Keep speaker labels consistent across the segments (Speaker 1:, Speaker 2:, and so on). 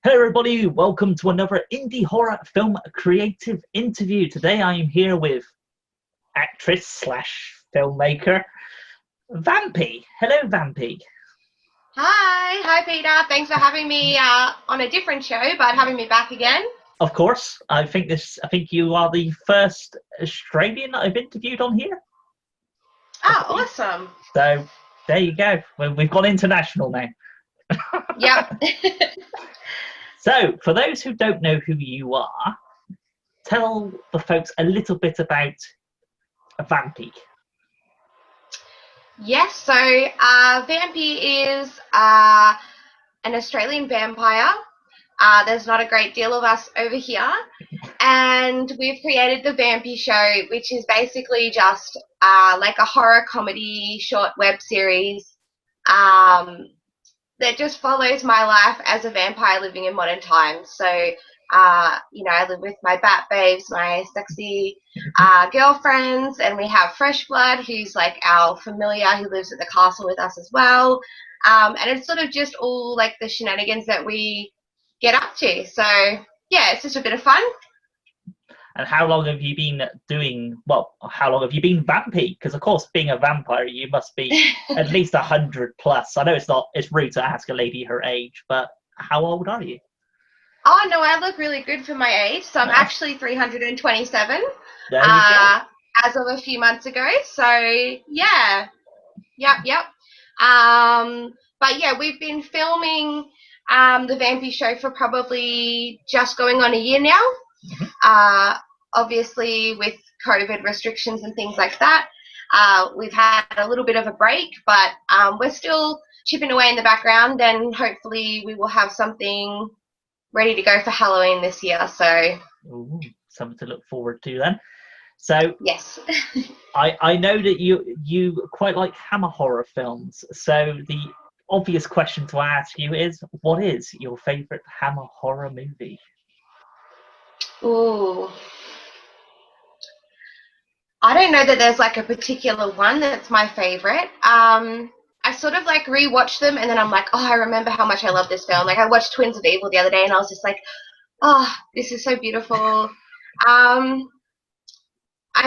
Speaker 1: Hello everybody, welcome to another indie horror film creative interview. Today I am here with actress slash filmmaker Vampi. Hello Vampi.
Speaker 2: Hi Peter. Thanks for having me on a different show, but having me back again.
Speaker 1: Of course, I think you are the first Australian that I've interviewed on here.
Speaker 2: Oh, awesome.
Speaker 1: So there you go. We've gone international now.
Speaker 2: Yep.
Speaker 1: So, for those who don't know who you are, tell the folks a little bit about Vampi.
Speaker 2: Yes, so Vampi is an Australian vampire. There's not a great deal of us over here. And we've created the Vampi Show, which is basically just like a horror comedy short web series that just follows my life as a vampire living in modern times. So, I live with my bat babes, my sexy girlfriends, and we have Fresh Blood, who's like our familiar who lives at the castle with us as well. And it's sort of just all like the shenanigans that we get up to. So, yeah, it's just a bit of fun.
Speaker 1: And how long have you been how long have you been Vampi? Because of course, being a vampire, you must be at least 100 plus. I know it's rude to ask a lady her age, but how old are you?
Speaker 2: Oh, no, I look really good for my age. So I'm actually 327
Speaker 1: There you go.
Speaker 2: as of a few months ago. So, yeah. Yep. But yeah, we've been filming the Vampi Show for probably just going on a year now. Mm-hmm. Obviously, with COVID restrictions and things like that, we've had a little bit of a break, but we're still chipping away in the background, and hopefully we will have something ready to go for Halloween this year. So,
Speaker 1: something to look forward to then. So,
Speaker 2: yes.
Speaker 1: I know that you quite like Hammer horror films. So the obvious question to ask you is, what is your favourite Hammer horror movie?
Speaker 2: Ooh. I don't know that there's like a particular one that's my favorite. I sort of like rewatch them and then I'm like, oh, I remember how much I love this film. Like I watched Twins of Evil the other day and I was just like, oh, this is so beautiful. I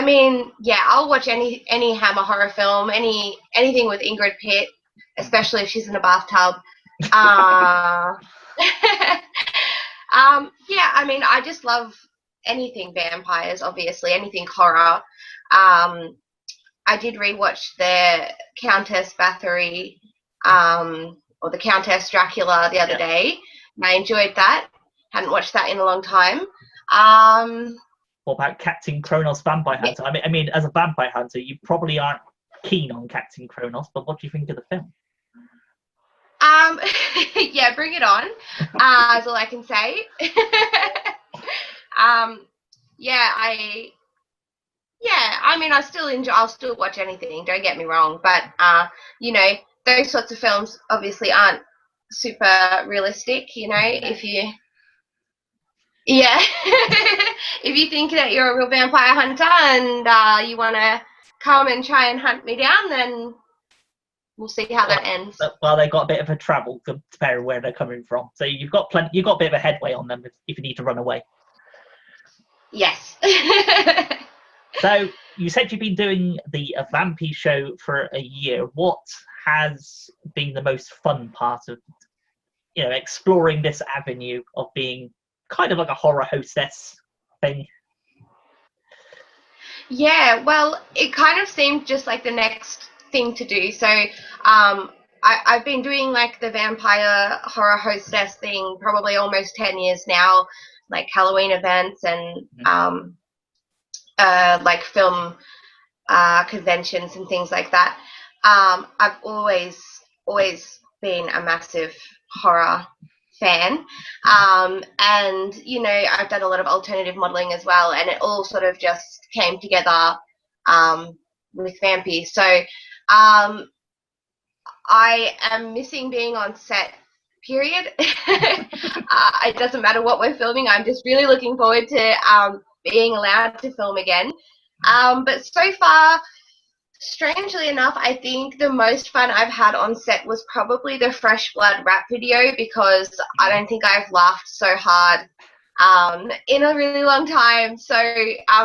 Speaker 2: mean, yeah, I'll watch any Hammer horror film, anything with Ingrid Pitt, especially if she's in a bathtub. Yeah, I mean, I just love anything vampires, obviously, anything horror. I did rewatch the Countess Bathory, or the Countess Dracula the other day, and I enjoyed that. Hadn't watched that in a long time.
Speaker 1: What about Captain Kronos Vampire Hunter? I mean, as a vampire hunter, you probably aren't keen on Captain Kronos, but what do you think of the film?
Speaker 2: Yeah, bring it on. Is all I can say. I mean, I'll still watch anything, don't get me wrong, but those sorts of films obviously aren't super realistic, if you think that you're a real vampire hunter and you want to come and try and hunt me down, then we'll see how that ends.
Speaker 1: Well, they've got a bit of a travel compared to where they're coming from, so you've got a bit of a headway on them if you need to run away.
Speaker 2: Yes.
Speaker 1: So you said you've been doing the Vampi Show for a year. What has been the most fun part of exploring this avenue of being kind of like a horror hostess thing?
Speaker 2: Yeah, well, it kind of seemed just like the next thing to do. So I've been doing like the vampire horror hostess thing probably almost 10 years now, like Halloween events and like film conventions and things like that. I've always been a massive horror fan, and I've done a lot of alternative modeling as well, and it all sort of just came together with Vampi. So I am missing being on set, period. It doesn't matter what we're filming. I'm just really looking forward to being allowed to film again. But so far Strangely enough, I think the most fun I've had on set was probably the Fresh Blood rap video, because I don't think I've laughed so hard in a really long time. So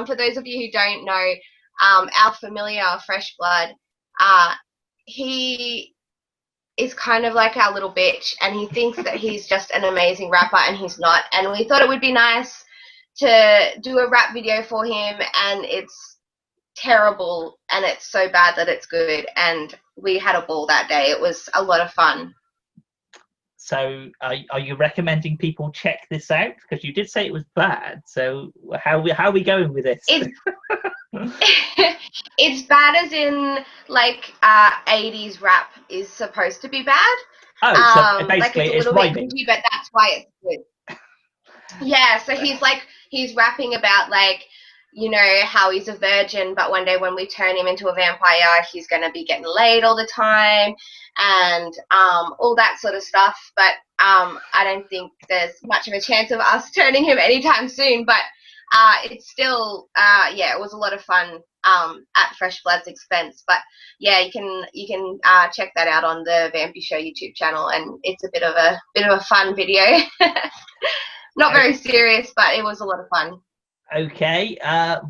Speaker 2: for those of you who don't know, our familiar Fresh Blood, he is kind of like our little bitch, and he thinks that he's just an amazing rapper, and he's not. And we thought it would be nice to do a rap video for him, and it's terrible, and it's so bad that it's good, and we had a ball that day. It was a lot of fun.
Speaker 1: So are you recommending people check this out? Because you did say it was bad. So how are we going with this?
Speaker 2: It's bad as in like 80s rap is supposed to be bad.
Speaker 1: Oh, so basically
Speaker 2: like it's a little bit cringy, but that's why it's good. Yeah, so he's rapping about, like, you know, how he's a virgin, but one day when we turn him into a vampire, he's going to be getting laid all the time, and all that sort of stuff. But I don't think there's much of a chance of us turning him anytime soon. But it's still, yeah, it was a lot of fun at Fresh Blood's expense. But yeah, you can check that out on the Vampi Show YouTube channel, and it's a bit of a fun video. Not very serious, but it was a lot of fun.
Speaker 1: Okay.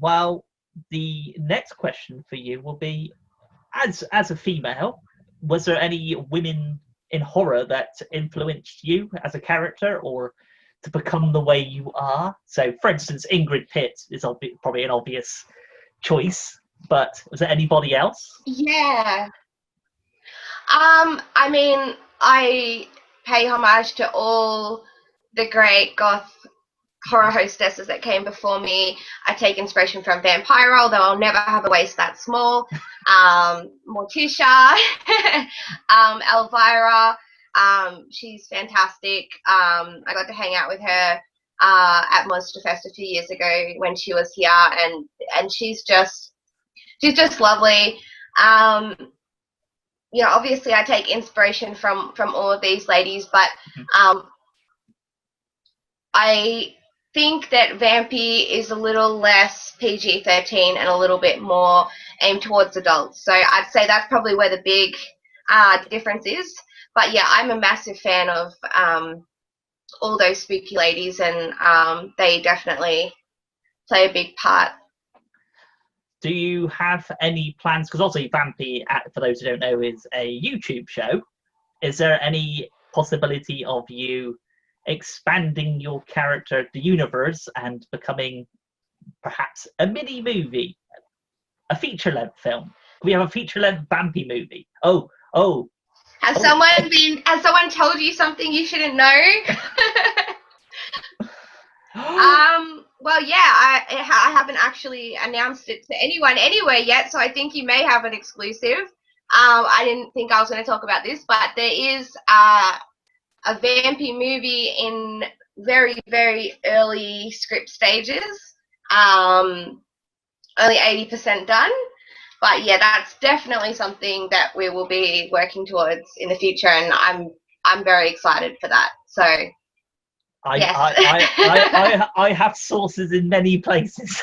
Speaker 1: Well, the next question for you will be, as a female, was there any women in horror that influenced you as a character or to become the way you are? So, for instance, Ingrid Pitt is probably an obvious choice, but was there anybody else?
Speaker 2: Yeah. I mean, I pay homage to all the great goth horror hostesses that came before me. I take inspiration from Vampire, although I'll never have a waist that small. Morticia, Elvira, she's fantastic. I got to hang out with her at Monster Fest a few years ago when she was here, and she's just lovely. You know, obviously I take inspiration from all of these ladies, but I think that Vampi is a little less PG-13 and a little bit more aimed towards adults. So I'd say that's probably where the big difference is. But yeah, I'm a massive fan of all those spooky ladies, and they definitely play a big part.
Speaker 1: Do you have any plans? Because also Vampi, for those who don't know, is a YouTube show. Is there any possibility of you expanding your character, the universe, and becoming perhaps a mini movie, a feature-length film? We have a feature-length Vampi movie. Oh.
Speaker 2: Has someone told you something you shouldn't know? Well, yeah, I haven't actually announced it to anyone anywhere yet, so I think you may have an exclusive. I didn't think I was going to talk about this, but there is a Vampi movie in very, very early script stages. Only 80% done. But yeah, that's definitely something that we will be working towards in the future, and I'm very excited for that. So yes.
Speaker 1: I have sources in many places.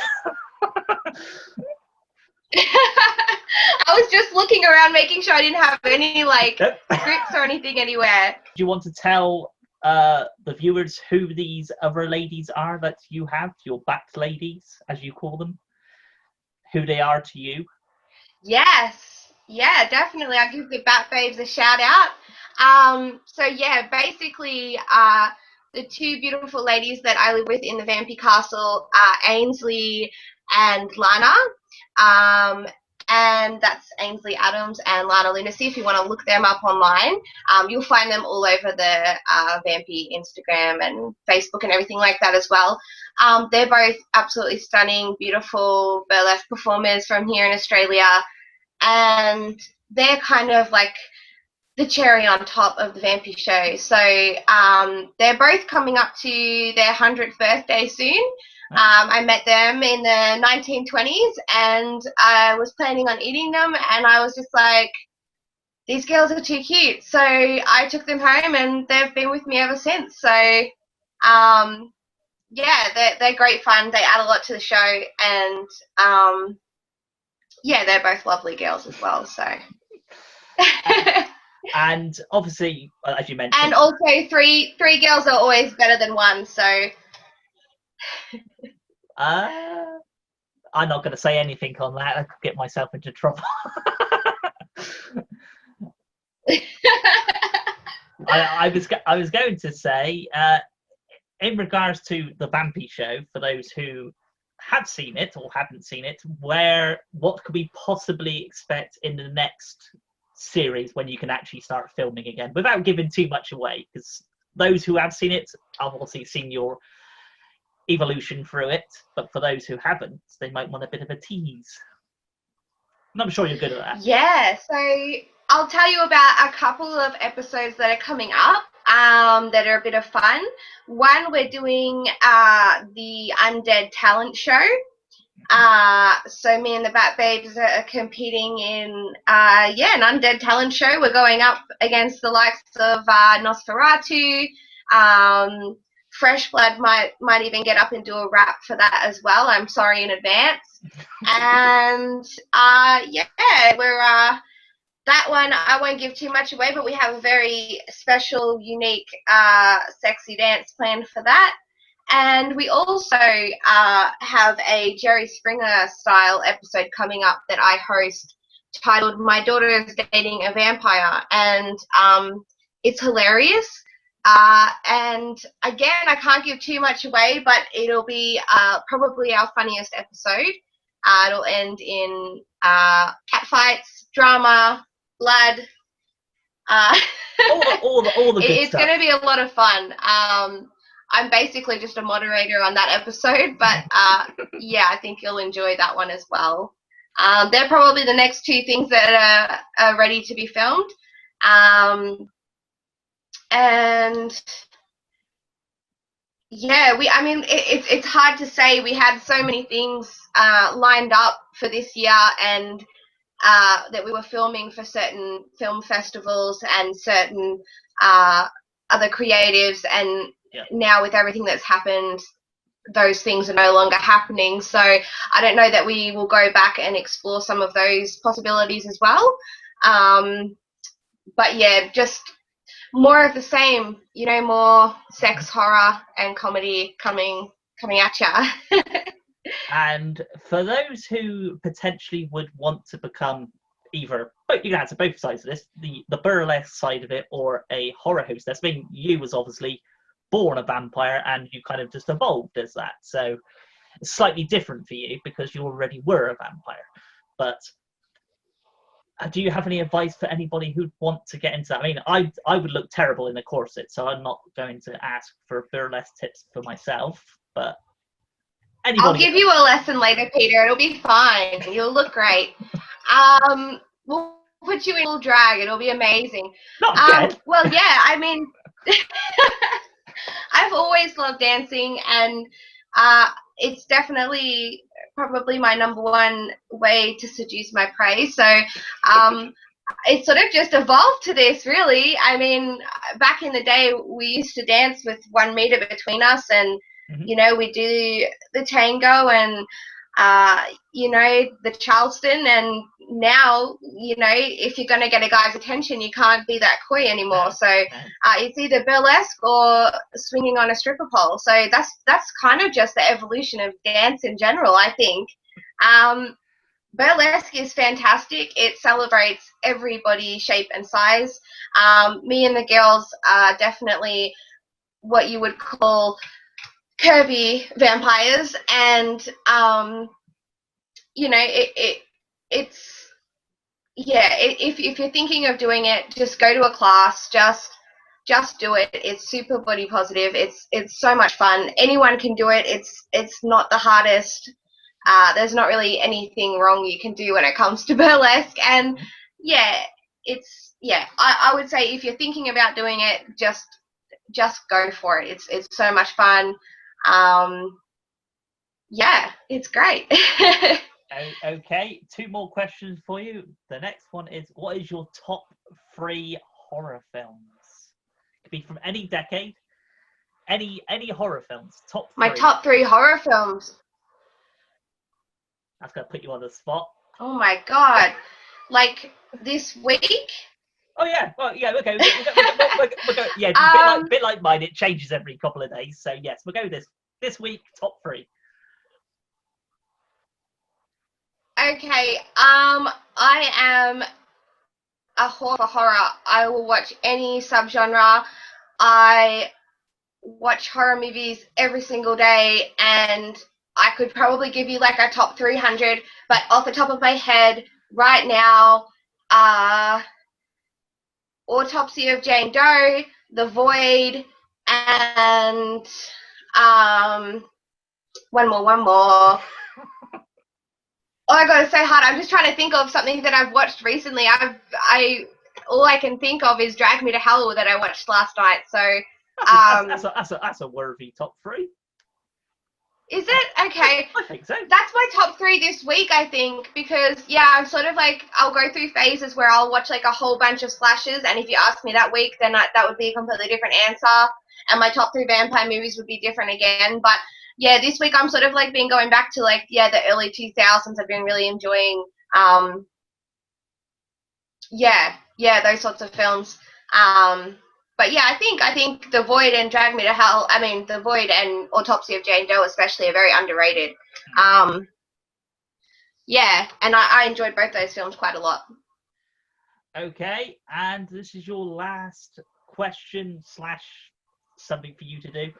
Speaker 2: I was just looking around, making sure I didn't have any scripts or anything anywhere.
Speaker 1: Do you want to tell the viewers who these other ladies are that you have, your back ladies, as you call them, who they are to you?
Speaker 2: Yes, yeah, definitely. I'll give the Bat Babes a shout out. So yeah, basically, the two beautiful ladies that I live with in the Vampi Castle are Ainsley and Lana. And that's Ainsley Adams and Lana Lunacy. If you want to look them up online, you'll find them all over the Vampi Instagram and Facebook and everything like that as well. They're both absolutely stunning, beautiful burlesque performers from here in Australia, and they're kind of like the cherry on top of the Vampi Show. So they're both coming up to their 100th birthday soon. I met them in the 1920s, and I was planning on eating them, and I was just like, these girls are too cute. So I took them home, and they've been with me ever since. So yeah, they're great fun. They add a lot to the show, and Yeah, they're both lovely girls as well. So.
Speaker 1: And obviously, as you mentioned,
Speaker 2: and also three girls are always better than one. So.
Speaker 1: I'm not going to say anything on that. I could get myself into trouble. I was going to say, in regards to the Vampi Show, for those who have seen it or haven't seen it, what could we possibly expect in the next series when you can actually start filming again, without giving too much away? Because those who have seen it have obviously seen your evolution through it, but for those who haven't, they might want a bit of a tease. And I'm sure you're good at that.
Speaker 2: Yeah, so I'll tell you about a couple of episodes that are coming up that are a bit of fun. One, we're doing the Undead Talent Show. So me and the Bat Babes are competing in an Undead Talent Show. We're going up against the likes of Nosferatu. Fresh Blood might even get up and do a rap for that as well. I'm sorry in advance. And we're that one I won't give too much away, but we have a very special, unique, sexy dance planned for that. And we also have a Jerry Springer style episode coming up that I host, titled "My Daughter is Dating a Vampire," and it's hilarious. And again, I can't give too much away, but it'll be probably our funniest episode. It'll end in catfights, drama, blood.
Speaker 1: All the good
Speaker 2: it's
Speaker 1: stuff.
Speaker 2: going to be a lot of fun. I'm basically just a moderator on that episode, but I think you'll enjoy that one as well. They're probably the next two things that are ready to be filmed. And yeah, it's hard to say. We had so many things lined up for this year, and that we were filming for certain film festivals and certain other creatives, and now with everything that's happened, those things are no longer happening. So I don't know that we will go back and explore some of those possibilities as well. But yeah, just more of the same, more sex, horror, and comedy coming at ya.
Speaker 1: And for those who potentially would want to become either, you can answer both sides of this, the burlesque side of it or a horror hostess. I mean, you was obviously born a vampire and you kind of just evolved as that. So it's slightly different for you because you already were a vampire. But do you have any advice for anybody who'd want to get into that? I mean, I would look terrible in a corset, so I'm not going to ask for burlesque tips for myself, but
Speaker 2: I'll give you a lesson later, Peter. It'll be fine. You'll look great. We'll put you in full drag. It'll be amazing. Well, yeah, I mean, I've always loved dancing, and it's definitely probably my number one way to seduce my prey. So it sort of just evolved to this, really. I mean, back in the day, we used to dance with 1 meter between us, and we do the tango and the Charleston, and now if you're going to get a guy's attention, you can't be that coy anymore. So it's either burlesque or swinging on a stripper pole. So that's kind of just the evolution of dance in general, I think. Burlesque is fantastic. It celebrates everybody, shape and size. Me and the girls are definitely what you would call curvy vampires, and if you're thinking of doing it, just go to a class, just do it. It's super body positive. It's so much fun. Anyone can do it. It's not the hardest. There's not really anything wrong you can do when it comes to burlesque, and I would say if you're thinking about doing it, just go for it. It's so much fun. It's great.
Speaker 1: Okay, 2 more questions for you. The next one is, what is your top 3 horror films? It could be from any decade, any horror films. Top 3.
Speaker 2: My top 3 horror films.
Speaker 1: That's going to put you on the spot.
Speaker 2: Oh my god. Like this week?
Speaker 1: Oh yeah, well yeah, okay. We'll go, yeah, bit like mine. It changes every couple of days. So yes, we'll go this week top 3.
Speaker 2: Okay. I am a whore for horror. I will watch any subgenre. I watch horror movies every single day, and I could probably give you like a top 300, but off the top of my head right now, Autopsy of Jane Doe, The Void, and one more. Oh my god, it's so hard. I'm just trying to think of something that I've watched recently. All I can think of is Drag Me to Hell that I watched last night. So
Speaker 1: that's a worthy top 3.
Speaker 2: Is it? Okay.
Speaker 1: I think so.
Speaker 2: That's my top 3 this week, I think, because yeah, I'm sort of like, I'll go through phases where I'll watch like a whole bunch of slashes, and if you ask me that week, then that would be a completely different answer, and my top 3 vampire movies would be different again. But yeah, this week I'm sort of like been going back to like, yeah, the early 2000s. I've been really enjoying, those sorts of films. But yeah, I think The Void and Drag Me to Hell, The Void and Autopsy of Jane Doe especially are very underrated. Yeah, and I enjoyed both those films quite a lot.
Speaker 1: Okay, and this is your last question / something for you to do.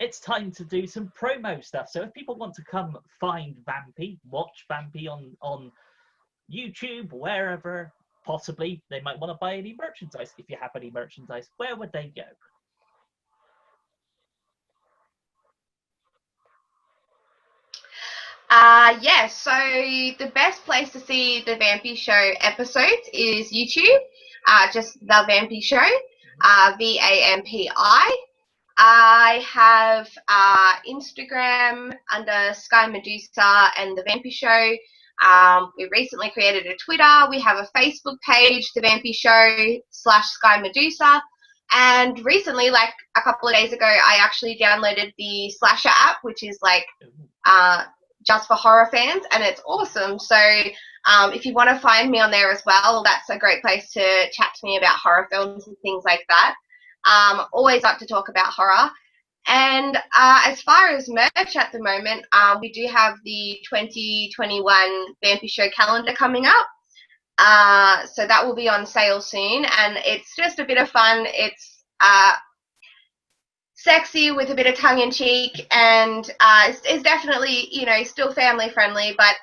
Speaker 1: It's time to do some promo stuff. So if people want to come find Vampi, watch Vampi on YouTube, wherever, possibly they might want to buy any merchandise. If you have any merchandise, where would they go?
Speaker 2: Yes, so the best place to see the Vampi Show episodes is YouTube, just the Vampi Show, VAMPI. I have Instagram under Sky Medusa and the Vampi Show. We recently created a Twitter. We have a Facebook page, the Vampi Show /Sky Medusa. And recently, like a couple of days ago, I actually downloaded the Slasher app, which is like just for horror fans, and it's awesome. So if you want to find me on there as well, that's a great place to chat to me about horror films and things like that. Always up to talk about horror. And as far as merch at the moment, we do have the 2021 Vampi Show calendar coming up. So that will be on sale soon, and it's just a bit of fun. It's sexy with a bit of tongue-in-cheek, and it's definitely, still family-friendly, but,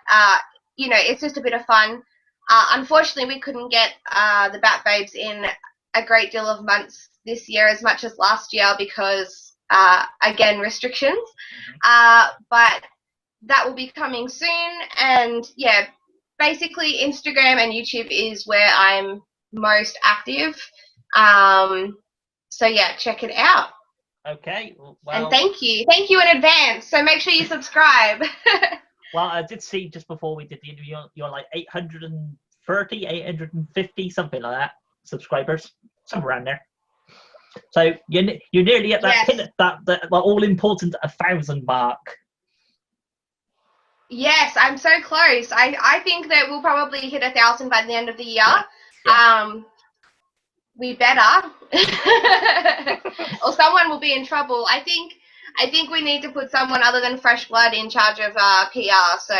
Speaker 2: it's just a bit of fun. Unfortunately, we couldn't get the Bat Babes in a great deal of months this year as much as last year because, again, restrictions. But that will be coming soon, and, yeah, basically Instagram and YouTube is where I'm most active. So, yeah, check it out.
Speaker 1: Okay, well,
Speaker 2: and thank you in advance. So make sure you subscribe.
Speaker 1: Well, I did see just before we did the interview, you're like 830, 850, something like that, subscribers, somewhere around there. So you're nearly at that that all important 1,000 mark.
Speaker 2: Yes, I'm so close. I think that we'll probably hit 1,000 by the end of the year.
Speaker 1: Yeah.
Speaker 2: We better, or someone will be in trouble. I think we need to put someone other than Fresh Blood in charge of PR. So,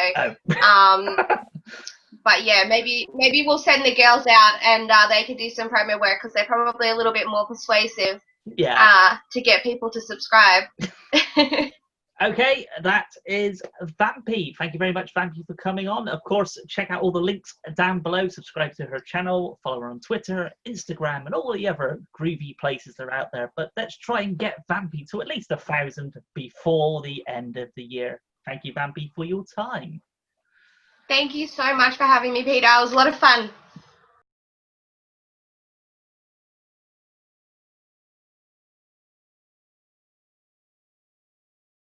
Speaker 2: but yeah, maybe we'll send the girls out and they can do some promo work because they're probably a little bit more persuasive.
Speaker 1: Yeah.
Speaker 2: To get people to subscribe.
Speaker 1: Okay, that is Vampi. Thank you very much, Vampi, for coming on. Of course, check out all the links down below. Subscribe to her channel, follow her on Twitter, Instagram, and all the other groovy places that are out there. But let's try and get Vampi to at least 1,000 before the end of the year. Thank you, Vampi, for your time.
Speaker 2: Thank you so much for having me, Peter. It was a lot of fun.